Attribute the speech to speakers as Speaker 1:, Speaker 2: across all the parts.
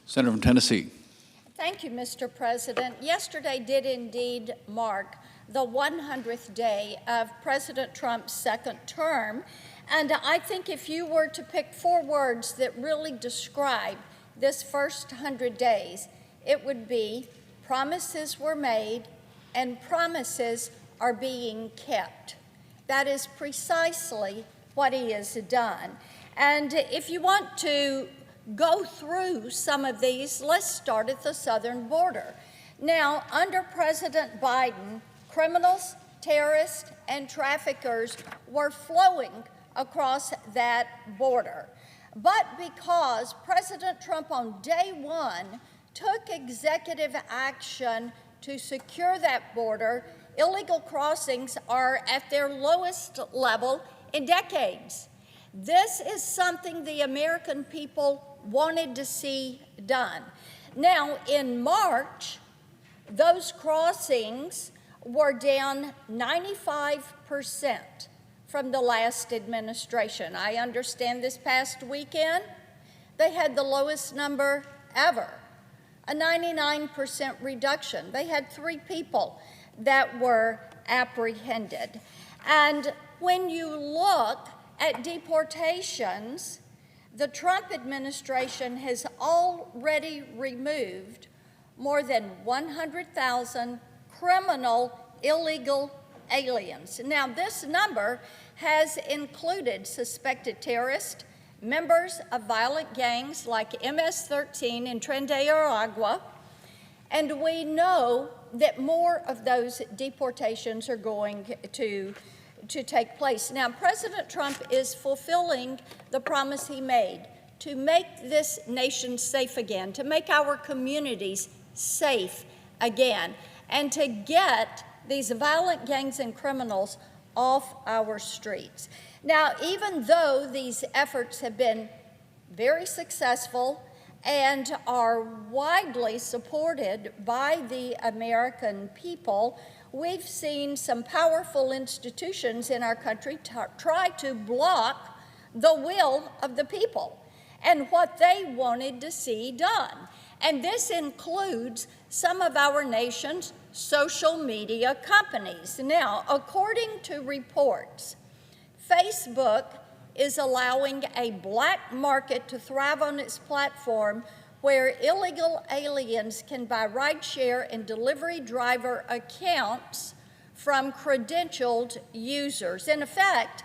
Speaker 1: Senator from Tennessee.
Speaker 2: Thank you, Mr. President. Yesterday did indeed mark the 100th day of President Trump's second term. And I think if you were to pick 4 words that really describe this first 100 days, it would be promises were made and promises are being kept. That is precisely what he has done. And if you want to go through some of these, let's start at the southern border. Now, under President Biden, criminals, terrorists, and traffickers were flowing across that border. But because President Trump on day one took executive action to secure that border, illegal crossings are at their lowest level in decades. This is something the American people wanted to see done. Now, in March, those crossings were down 95% from the last administration. I understand this past weekend, they had the lowest number ever, a 99% reduction. They had 3 people that were apprehended. And when you look at deportations, the Trump administration has already removed more than 100,000 criminal illegal aliens. Now, this number has included suspected terrorists, members of violent gangs like MS-13 in Tren, Aragua, and we know that more of those deportations are going to take place. Now, President Trump is fulfilling the promise he made to make this nation safe again, to make our communities safe again, and to get these violent gangs and criminals off our streets. Now, even though these efforts have been very successful and are widely supported by the American people, we've seen some powerful institutions in our country try to block the will of the people and what they wanted to see done. And this includes some of our nation's social media companies. Now, according to reports, Facebook is allowing a black market to thrive on its platform where illegal aliens can buy rideshare and delivery driver accounts from credentialed users. In effect,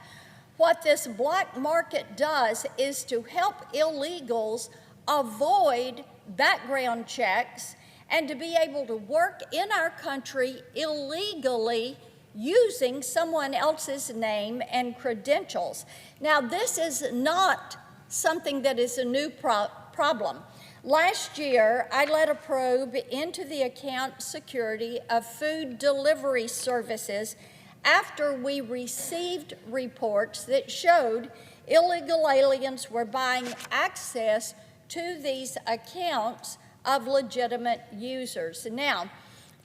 Speaker 2: what this black market does is to help illegals avoid background checks and to be able to work in our country illegally using someone else's name and credentials. Now, this is not something that is a new problem. Last year, I led a probe into the account security of food delivery services after we received reports that showed illegal aliens were buying access to these accounts of legitimate users. Now,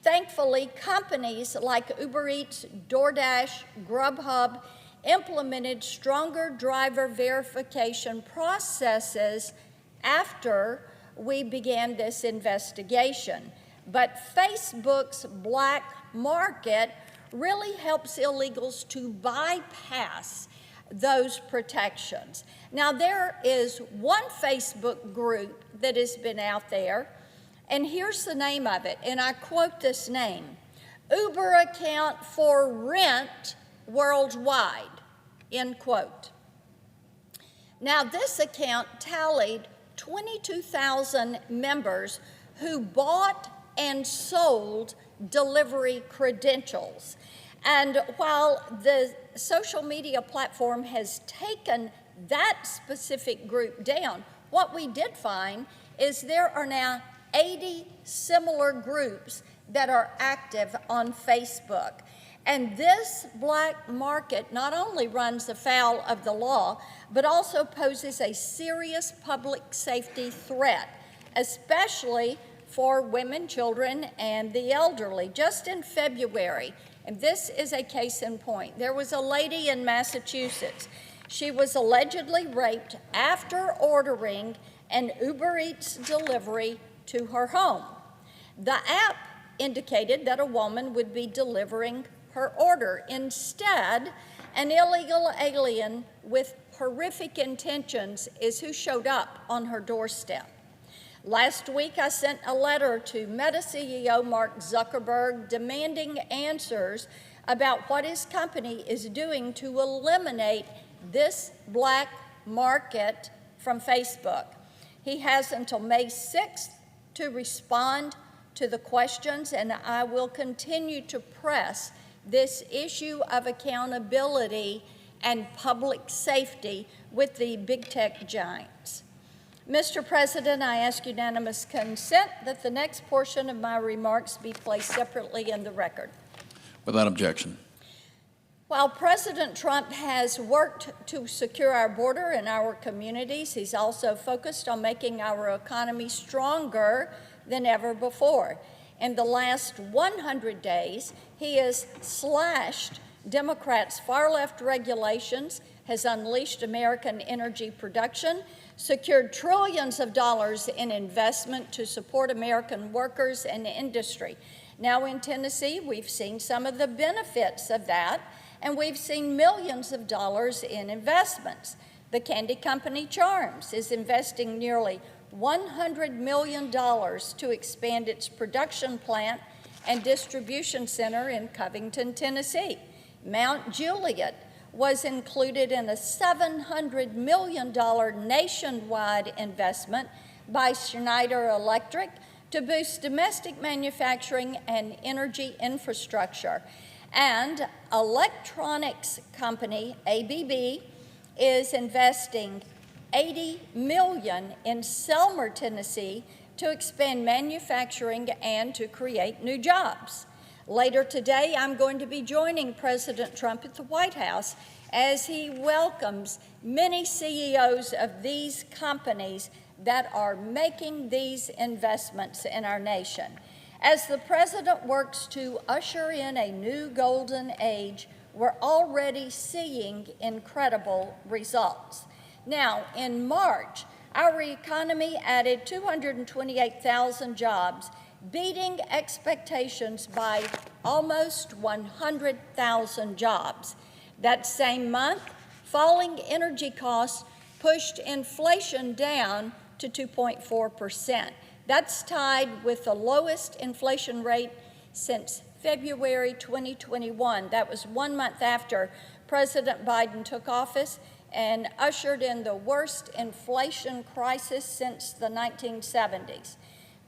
Speaker 2: thankfully, companies like Uber Eats, DoorDash, Grubhub implemented stronger driver verification processes after we began this investigation. But Facebook's black market really helps illegals to bypass those protections. Now, there is one Facebook group that has been out there, and here's the name of it, and I quote this name: Uber account for rent worldwide, end quote. Now, this account tallied 22,000 members who bought and sold delivery credentials. And while the social media platform has taken that specific group down, what we did find is there are now 80 similar groups that are active on Facebook. And this black market not only runs afoul of the law, but also poses a serious public safety threat, especially for women, children, and the elderly. Just in February, and this is a case in point, there was a lady in Massachusetts. She was allegedly raped after ordering and Uber Eats delivery to her home. The app indicated that a woman would be delivering her order. Instead, an illegal alien with horrific intentions is who showed up on her doorstep. Last week, I sent a letter to Meta CEO Mark Zuckerberg demanding answers about what his company is doing to eliminate this black market from Facebook. He has until May 6th to respond to the questions, and I will continue to press this issue of accountability and public safety with the big tech giants. Mr. President, I ask unanimous consent that the next portion of my remarks be placed separately in the record.
Speaker 1: Without objection.
Speaker 2: While President Trump has worked to secure our border and our communities, he's also focused on making our economy stronger than ever before. In the last 100 days, he has slashed Democrats' far-left regulations, has unleashed American energy production, secured trillions of dollars in investment to support American workers and industry. Now in Tennessee, we've seen some of the benefits of that, and we've seen millions of dollars in investments. The candy company Charms is investing nearly $100 million to expand its production plant and distribution center in Covington, Tennessee. Mount Juliet was included in a $700 million nationwide investment by Schneider Electric to boost domestic manufacturing and energy infrastructure. And electronics company ABB is investing $80 million in Selmer, Tennessee to expand manufacturing and to create new jobs. Later today, I'm going to be joining President Trump at the White House as he welcomes many CEOs of these companies that are making these investments in our nation. As the president works to usher in a new golden age, we're already seeing incredible results. Now, in March, our economy added 228,000 jobs, beating expectations by almost 100,000 jobs. That same month, falling energy costs pushed inflation down to 2.4%. That's tied with the lowest inflation rate since February 2021. That was 1 month after President Biden took office and ushered in the worst inflation crisis since the 1970s.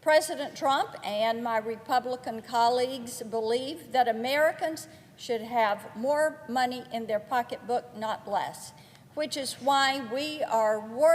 Speaker 2: President Trump and my Republican colleagues believe that Americans should have more money in their pocketbook, not less, which is why we are working